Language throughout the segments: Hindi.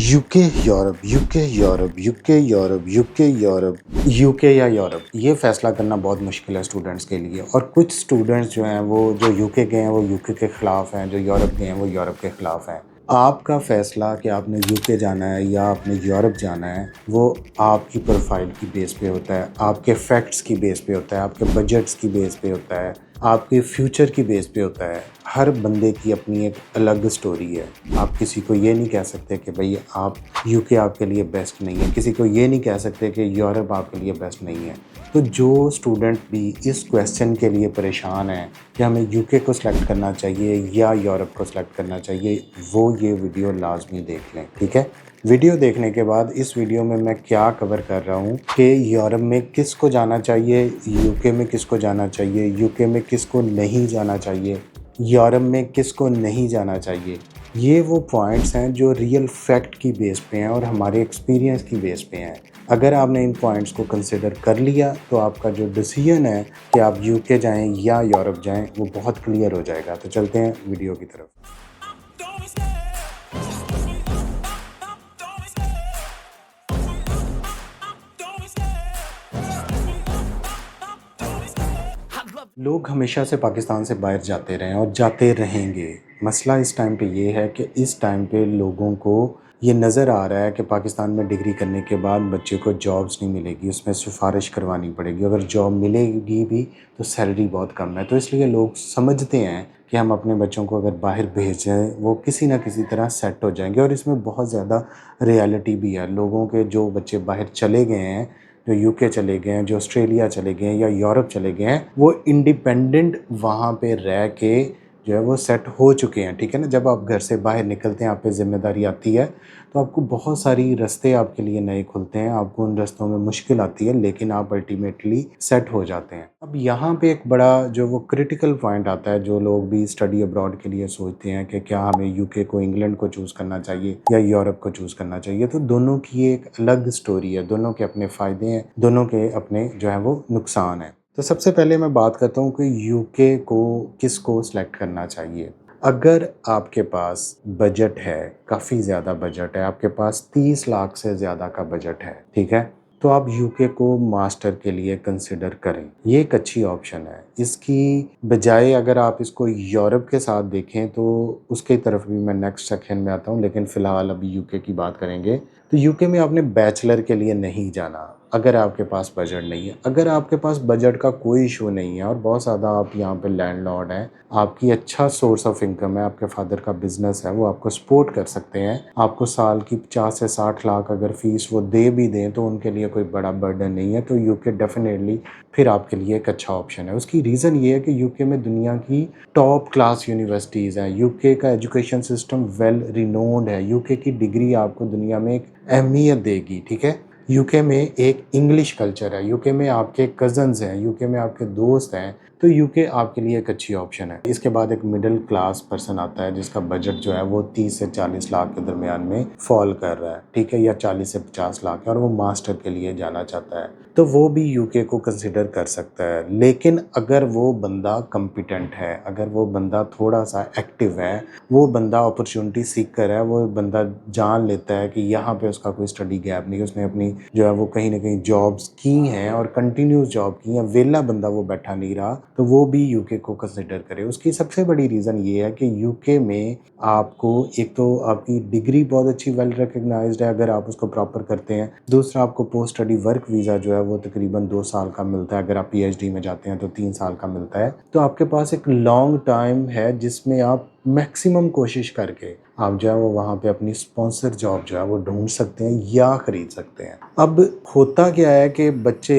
UK Europe UK Europe UK Europe UK Europe UK या यूरोप ये फ़ैसला करना बहुत मुश्किल है स्टूडेंट्स के लिए। और कुछ स्टूडेंट्स जो हैं वो जो यूके गए हैं वो यूके के ख़िलाफ़ हैं, जो यूरोप गए हैं वो यूरोप के ख़िलाफ़ हैं। आपका फ़ैसला कि आपने यूके जाना है या आपने यूरोप जाना है वो आपकी प्रोफाइल की बेस पे होता है, आपके फैक्ट्स की बेस पे होता है, आपके बजट्स की बेस पे होता है, आपके फ्यूचर की बेस पे होता है। हर बंदे की अपनी एक अलग स्टोरी है। आप किसी को ये नहीं कह सकते कि भाई आप यूके आपके लिए बेस्ट नहीं है, किसी को ये नहीं कह सकते कि यूरोप आपके लिए बेस्ट नहीं है। तो जो स्टूडेंट भी इस क्वेश्चन के लिए परेशान है कि हमें यूके को सिलेक्ट करना चाहिए या यूरोप को सिलेक्ट करना चाहिए, वो ये वीडियो लाजमी देख लें, ठीक है। वीडियो देखने के बाद इस वीडियो में मैं क्या कवर कर रहा हूँ कि यूरोप में किसको जाना चाहिए, यूके में किसको जाना चाहिए, यूके में किसको नहीं जाना चाहिए, यूरोप में किसको नहीं जाना चाहिए। ये वो पॉइंट्स हैं जो रियल फैक्ट की बेस पे हैं और हमारे एक्सपीरियंस की बेस पे हैं। अगर आपने इन पॉइंट्स को कंसिडर कर लिया तो आपका जो डिसीजन है कि आप यूके जाएं या यूरोप जाएं वो बहुत क्लियर हो जाएगा। तो चलते हैं वीडियो की तरफ। लोग हमेशा से पाकिस्तान से बाहर जाते रहे हैं और जाते रहेंगे। मसला इस टाइम पे ये है कि इस टाइम पे लोगों को ये नज़र आ रहा है कि पाकिस्तान में डिग्री करने के बाद बच्चे को जॉब्स नहीं मिलेगी, उसमें सिफारिश करवानी पड़ेगी। अगर जॉब मिलेगी भी तो सैलरी बहुत कम है। तो इसलिए लोग समझते हैं कि हम अपने बच्चों को अगर बाहर भेजें वो किसी ना किसी तरह सेट हो जाएंगे। और इसमें बहुत ज़्यादा रियलिटी भी है। लोगों के जो बच्चे बाहर चले गए हैं, जो यूके चले गए हैं, जो ऑस्ट्रेलिया चले गए हैं या यूरोप चले गए हैं, वो इंडिपेंडेंट वहाँ पे रह के जो है वो सेट हो चुके हैं, ठीक है ना। जब आप घर से बाहर निकलते हैं, आप पे ज़िम्मेदारी आती है, तो आपको बहुत सारी रास्ते आपके लिए नए खुलते हैं। आपको उन रास्तों में मुश्किल आती है लेकिन आप अल्टीमेटली सेट हो जाते हैं। अब यहाँ पे एक बड़ा जो वो क्रिटिकल पॉइंट आता है, जो लोग भी स्टडी अब्रॉड के लिए सोचते हैं कि क्या हमें यूके को, इंग्लैंड को चूज़ करना चाहिए या यूरोप को चूज़ करना चाहिए। तो दोनों की एक अलग स्टोरी है, दोनों के अपने फ़ायदे हैं, दोनों के अपने जो है वो नुकसान हैं। तो सबसे पहले मैं बात करता हूँ कि यूके को किसको सिलेक्ट करना चाहिए। अगर आपके पास बजट है, काफ़ी ज़्यादा बजट है, आपके पास 30 लाख से ज़्यादा का बजट है, ठीक है, तो आप यूके को मास्टर के लिए कंसिडर करें। ये एक अच्छी ऑप्शन है। इसकी बजाय अगर आप इसको यूरोप के साथ देखें तो उसकी तरफ भी मैं नेक्स्ट सेक्शन में आता हूँ, लेकिन फ़िलहाल अभी यूके की बात करेंगे। तो यूके में आपने बैचलर के लिए नहीं जाना अगर आपके पास बजट नहीं है। अगर आपके पास बजट का कोई इशू नहीं है और बहुत ज़्यादा आप यहाँ पे लैंडलॉर्ड हैं, आपकी अच्छा सोर्स ऑफ इनकम है, आपके फादर का बिजनेस है, वो आपको सपोर्ट कर सकते हैं, आपको साल की 50 से 60 लाख अगर फीस वो दे भी दें तो उनके लिए कोई बड़ा बर्डन नहीं है, तो यूके डेफिनेटली फिर आपके लिए एक अच्छा ऑप्शन है। उसकी रीज़न ये है कि यूके में दुनिया की टॉप क्लास यूनिवर्सिटीज़ हैं। यूके का एजुकेशन सिस्टम वेल रिनोन्ड है। यूके की डिग्री आपको दुनिया में एक अहमियत देगी, ठीक है। यूके में एक इंग्लिश कल्चर है, यूके में आपके कज़न्स हैं, यूके में आपके दोस्त हैं, तो यूके आपके लिए एक अच्छी ऑप्शन है। इसके बाद एक मिडिल क्लास पर्सन आता है जिसका बजट जो है वो 30 से 40 लाख के दरमियान में फॉल कर रहा है, ठीक है, या 40 से 50 लाख है और वो मास्टर के लिए जाना चाहता है, तो वो भी यूके को कंसिडर कर सकता है। लेकिन अगर वो बंदा कॉम्पिटेंट है, अगर वो बंदा थोड़ा सा एक्टिव है, वो बंदा अपॉर्चुनिटी सीकर है, वो बंदा जान लेता है कि यहाँ पे उसका कोई स्टडी गैप नहीं है, उसने अपनी जो है वो कहीं ना कहीं जॉब्स की हैं और कंटिन्यूस जॉब की हैं, वेला बंदा वो बैठा नहीं रहा, तो वो भी यूके को कंसिडर करे। उसकी सबसे बड़ी रीज़न ये है कि यूके में आपको एक तो आपकी डिग्री बहुत अच्छी वेल रिकग्नाइज्ड है अगर आप उसको प्रॉपर करते हैं। दूसरा, आपको पोस्ट स्टडी वर्क वीज़ा जो है वो तकरीबन 2 साल का मिलता है। अगर आप पीएचडी में जाते हैं तो 3 साल का मिलता है। तो आपके पास एक लॉन्ग टाइम है जिसमें आप मैक्सिमम कोशिश करके आप जो है वो वहाँ पे अपनी स्पॉन्सर जॉब जो है वो ढूंढ सकते हैं या ख़रीद सकते हैं। अब होता क्या है कि बच्चे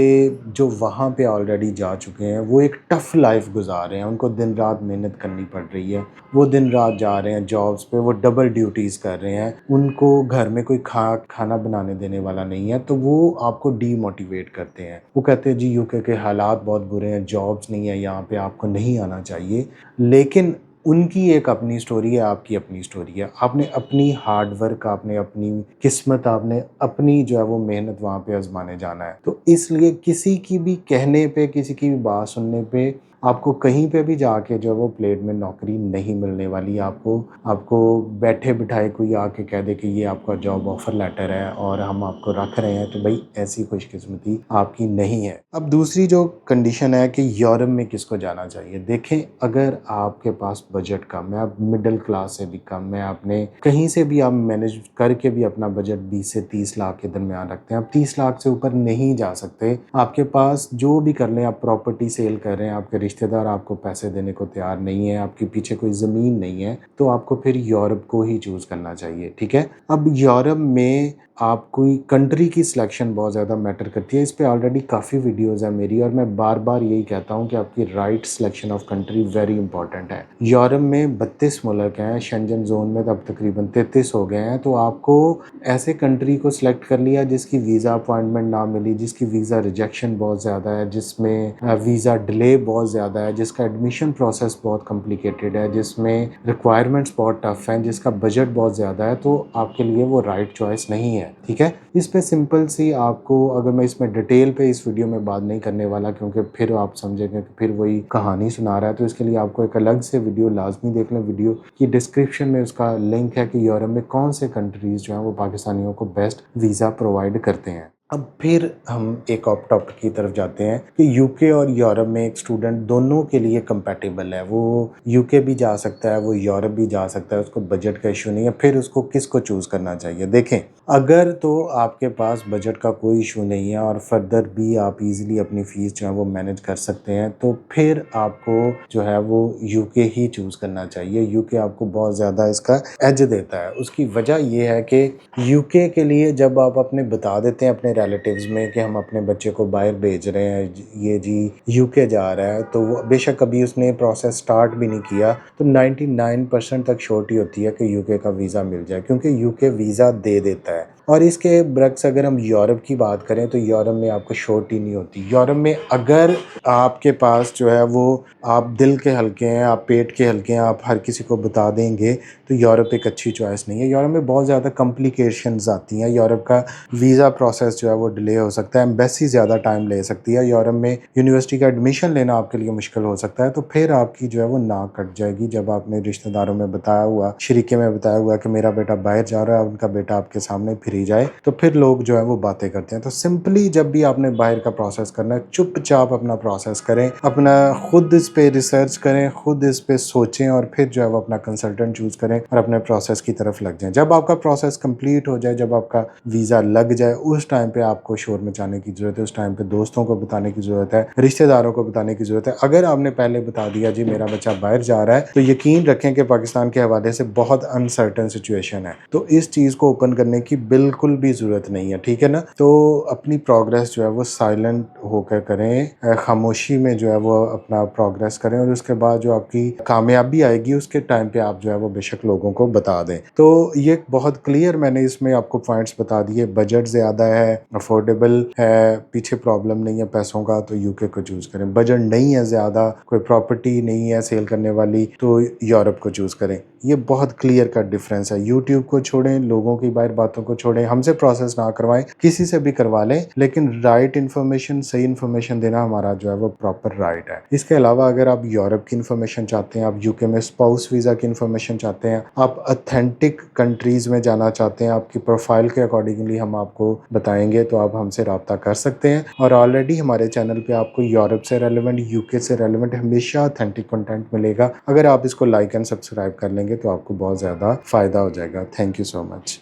जो वहाँ पे ऑलरेडी जा चुके हैं वो एक टफ़ लाइफ गुजार रहे हैं, उनको दिन रात मेहनत करनी पड़ रही है, वो दिन रात जा रहे हैं जॉब्स पे, वो डबल ड्यूटीज़ कर रहे हैं, उनको घर में कोई खाना बनाने देने वाला नहीं है, तो वो आपको डीमोटिवेट करते हैं। वो कहते हैं जी यूके के हालात बहुत बुरे हैं, जॉब्स नहीं है यहाँ पे, आपको नहीं आना चाहिए। लेकिन उनकी एक अपनी स्टोरी है, आपकी अपनी स्टोरी है। आपने अपनी हार्ड वर्क, आपने अपनी किस्मत, आपने अपनी जो है वो मेहनत वहाँ पे आजमाने जाना है। तो इसलिए किसी की भी कहने पे, किसी की भी बात सुनने पे आपको कहीं पे भी जाके जो है वो प्लेट में नौकरी नहीं मिलने वाली। आपको आपको बैठे-बिठाए कोई आके कह दे कि ये आपका जॉब ऑफ़र लेटर है और हम आपको रख रहे हैं, तो भई ऐसी खुशकिस्मती आपकी नहीं है। अब दूसरी जो कंडीशन है कि यूरोप में किसको जाना चाहिए? देखें, अगर आपके पास बजट कम है, आप मिडल क्लास से भी कम है, आपने कहीं से भी आप मैनेज करके भी अपना बजट 20 से 30 लाख के दरमियान रखते हैं, आप 30 लाख से ऊपर नहीं जा सकते। आपके पास जो भी कर लें, आप प्रॉपर्टी सेल कर रहे हैं, आपके रिश्तेदार आपको पैसे देने को तैयार नहीं है, आपके पीछे कोई ज़मीन नहीं है, तो आपको फिर यूरोप को ही चूज़ करना चाहिए, ठीक है? अब यूरोप में आप कोई कंट्री की सिलेक्शन बहुत ज़्यादा मैटर करती है। इस पे ऑलरेडी काफ़ी वीडियोज़ हैं मेरी, और मैं बार-बार यही कहता हूँ कि आपकी right selection of country very important है। यूरोप में 32 मुल्क हैं, शेंजन ज़ोन में अब तकरीबन 33 हो गए हैं, तो आपको ऐसे कंट्री को सिलेक्ट कर लिया जिसकी वीज़ा अपॉइंटमेंट ना मिली, जिसकी वीज़ा रिजेक्शन बहुत ज़्यादा है, जिसमें वीज़ा डिले बहुत ज़्यादा है, जिसका एडमिशन प्रोसेस बहुत कॉम्प्लिकेटेड है, जिसमें रिक्वायरमेंट्स बहुत टफ हैं, जिसका बजट बहुत ज़्यादा है, तो आपके लिए वो राइट चॉइस नहीं है, ठीक है? इस पे सिंपल सी आपको, अगर मैं इसमें डिटेल पे इस वीडियो में बात नहीं करने वाला, क्योंकि फिर आप समझेंगे कि फिर वही कहानी सुना रहा है, तो इसके लिए आपको एक अलग से वीडियो लाज़मी देख लें। वीडियो की डिस्क्रिप्शन में उसका लिंक है कि यूरोप में कौन से कंट्रीज़ जो हैं वो पाकिस्तानियों को बेस्ट वीज़ा प्रोवाइड करते हैं। अब फिर हम एक और टॉपिक की तरफ जाते हैं कि यूके और यूरोप में एक स्टूडेंट दोनों के लिए कंपैटिबल है। वो यूके भी जा सकता है, वो यूरोप भी जा सकता है, उसको बजट का इशू नहीं है। फिर उसको किसको चूज़ करना चाहिए? देखें, अगर तो आपके पास बजट का कोई इशू नहीं है और फर्दर भी आप इजीली अपनी फ़ीस जो है वो मैनेज कर सकते हैं, तो फिर आपको जो है वो यूके ही चूज़ करना चाहिए। यूके आपको बहुत ज़्यादा इसका एज देता है। उसकी वजह ये है कि यूके के लिए जब आप अपने बता देते हैं अपने रिलेटिव्स में कि हम अपने बच्चे को बाहर भेज रहे हैं, ये जी यूके जा रहा है, तो वो बेशक अभी उसने प्रोसेस स्टार्ट भी नहीं किया, तो 99% तक श्योरिटी होती है कि यूके का वीज़ा मिल जाए, क्योंकि यूके वीज़ा दे देता है। और इसके बरक्स अगर हम यूरोप की बात करें, तो यूरोप में आपको श्योरिटी नहीं होती। यूरोप में अगर आपके पास जो है वो, आप दिल के हल्के हैं, आप पेट के हल्के हैं, आप हर किसी को बता देंगे, तो यूरोप एक अच्छी चॉइस नहीं है। यूरोप में बहुत ज़्यादा कॉम्प्लिकेशंस आती हैं। यूरोप का वीज़ा प्रोसेस जो है वो डिले हो सकता है, एम्बेसी ज़्यादा टाइम ले सकती है, यूरोप में यूनिवर्सिटी का एडमिशन लेना आपके लिए मुश्किल हो सकता है, तो फिर आपकी जो है वो नाक कट जाएगी जब आपने रिश्तेदारों में बताया हुआ, शरीके में बताया हुआ कि मेरा बेटा बाहर जा रहा है, उनका बेटा आपके सामने फिर जाए, तो फिर लोग जो है वो बातें करते हैं। तो सिंपली जब भी आपने बाहर का प्रोसेस करना है, चुपचाप अपना प्रोसेस करें, अपना खुद इस पे रिसर्च करें, खुद इस पे सोचें, और फिर जो है वो अपना कंसल्टेंट चूज़ करें और अपने प्रोसेस की तरफ लग जाएं। जब आपका प्रोसेस कंप्लीट हो जाए, जब आपका वीज़ा लग जाए, उस टाइम पे आपको शोर मचाने की ज़रूरत है, उस टाइम पे दोस्तों को बताने की ज़रूरत है, रिश्तेदारों को बताने की ज़रूरत है। अगर आपने पहले बता दिया जी मेरा बच्चा बाहर जा रहा है, तो यकीन रखें कि पाकिस्तान के हवाले से बहुत अनसर्टन सिचुएशन है, तो इस चीज़ को ओपन करने की बिल्कुल भी ज़रूरत नहीं है, ठीक है ना? तो अपनी प्रोग्रेस जो है वो साइलेंट होकर करें, खामोशी में जो है वो अपना प्रोग्रेस करें, और उसके बाद जो आपकी कामयाबी आएगी उसके टाइम पे आप जो है वो बेशक लोगों को बता दें। तो ये बहुत क्लियर मैंने इसमें आपको पॉइंट्स बता दिए। बजट ज़्यादा है, अफोर्डेबल है, पीछे प्रॉब्लम नहीं है पैसों का, तो यूके को चूज़ करें। बजट नहीं है ज़्यादा, कोई प्रॉपर्टी नहीं है सेल करने वाली, तो यूरोप को चूज़ करें। ये बहुत क्लियर कट डिफरेंस है। यूट्यूब को छोड़ें, लोगों की बाहर बातों को छोड़ें, हमसे प्रोसेस ना करवाएं, किसी से भी करवा लें, लेकिन राइट इन्फॉर्मेशन, सही इन्फॉर्मेशन देना हमारा जो है वो प्रॉपर राइट है। इसके अलावा अगर आप यूरोप की इन्फॉर्मेशन चाहते हैं, आप यूके में स्पाउस वीज़ा की इन्फॉर्मेशन चाहते हैं, आप ऑथेंटिक कंट्रीज़ में जाना चाहते हैं, आपकी प्रोफाइल के अकॉर्डिंगली हम आपको बताएंगे, तो आप हमसे रब्ता कर सकते हैं। और ऑलरेडी हमारे चैनल पे आपको यूरोप से रेलिवेंट, यूके से रेलिवेंट हमेशा ऑथेंटिक कंटेंट मिलेगा। अगर आप इसको लाइक एंड सब्सक्राइब कर लेंगे तो आपको बहुत ज़्यादा फ़ायदा हो जाएगा। Thank you so much.